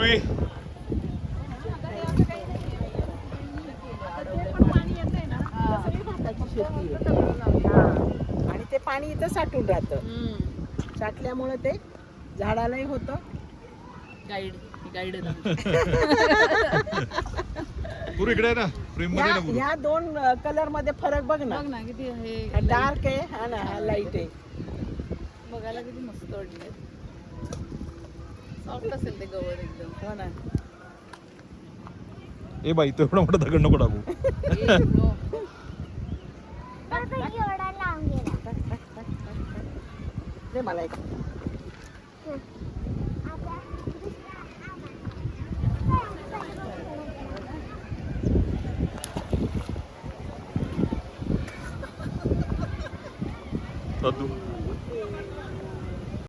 पूर्वी आणि ते पाणी इथं साठून राहतं. साठल्यामुळे ते झाडालाही होतं. गाईड पूर्वी इकडे आहे ना फ्रेम मध्ये ना पूर्वी. ह्या दोन कलर मध्ये फरक बघ ना. बघ ना किती हे डार्क आहे हा ना, हा लाईट आहे. बघायला किती मस्त वाटले. सॉफ्ट असेल ते गवत एकदम. हो ना. ए बाई तो एवढा मोठा दगड नको टाकू. दे मला एक. दादू